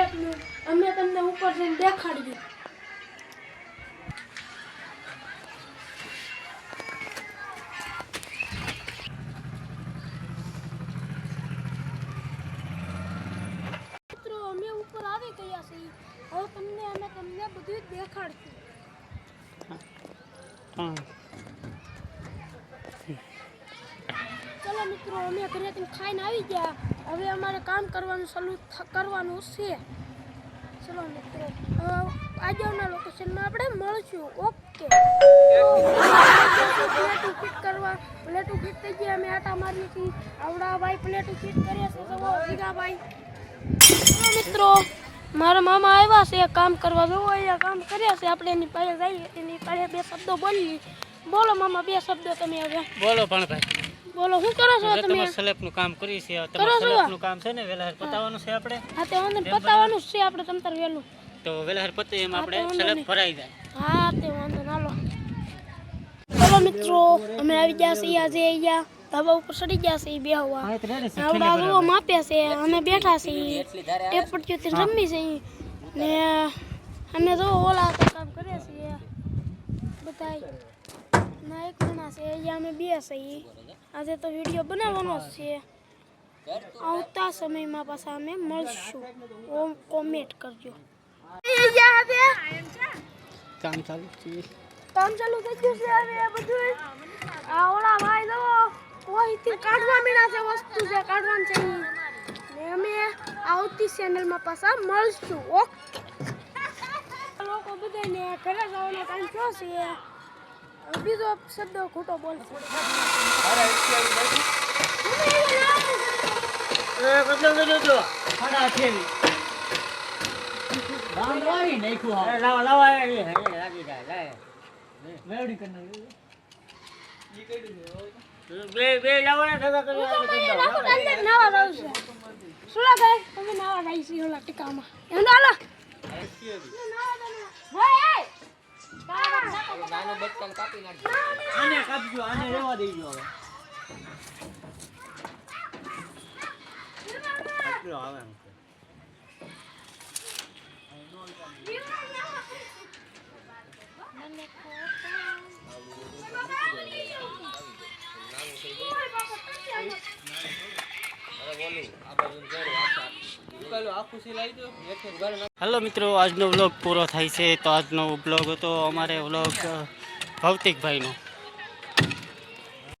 સ્લેબનું અમે તમને ઉપર જઈને દેખાડીએ। મિત્રો અમે ઉપર આવી ગયા છીએ, હવે તમને બધું દેખાડશું। चलो मित्रों अमे घरेથી ખાઈને આવી ગયા, હવે અમારે કામ કરવાનું ચાલુ કરવાનું છે। चलो मित्रों આજના લોકેશનમાં આપણે મળશું। ઓકે પ્લેટું ફિટ કરવા પ્લેટું ફિટ થઈ ગયા, અમે આટા મારીએ છીએ। આવડા ભાઈ પ્લેટું ફિટ કરે છે, તો ભીગા ભાઈ। चलो मित्रों મારા મામા આવ્યા છે કામ કરવા, જો અહીંયા કામ કર્યા છે। આપણે એની પાસે જઈએ, એની પાસે બે શબ્દો બોલીએ। બોલો મામા, બે શબ્દો તમે હવે બોલો। પણ ભાઈ બોલો, શું કરો છો તમે? સ્લેબનું કામ કરી છે, તમારું સ્લેબનું કામ છે ને વેલાહર પતાવવાનું છે આપણે। હા તે વાંધો નહીં, પતાવવાનું છે આપણે તમતાર વેલું, તો વેલાહર પતે એમ આપણે સ્લેબ ભરાઈ જાય। હા તે વાંધો ના લો। ચલો મિત્રો અમે આવી ગયા છીએ, આજે અહીંયા ધાબા ઉપર ચડી ગયા છીએ બેહવા। આવડા રૂવો માપે છે, અમે બેઠા છીએ ટેપટીઓથી રમી છીએ ને અમે જો ઓલા કામ કરીએ છીએ બધાય ના। એક જણા છે અહીંયા અમે બે છીએ, આજે તો વિડીયો બનાવવાનો જ છે। આવતા સમયમાં પાછા અમે મળશું, ઓમ કોમેન્ટ કરજો। કામ ચાલુ છે, કામ ચાલુ થઈ ગયું છે। હવે બધું આ ઓલા ભાઈ જો કોઈથી કાઢવા મીણા છે, વસ્તુ છે કાઢવાનું છે ને અમે આવતી ચેનલમાં પાછા મળશું। ઓકે લોકો બધાને ઘરે જવાનો ટાઈમ થયો છે, બીજો શબ્દ ખોટો બોલશે। हेलो मित्रों, આજનો વ્લોગ પૂરો થાય છે। તો આજનો વ્લોગ હતો અમારે વ્લોગ ભૌતિક ભાઈનો।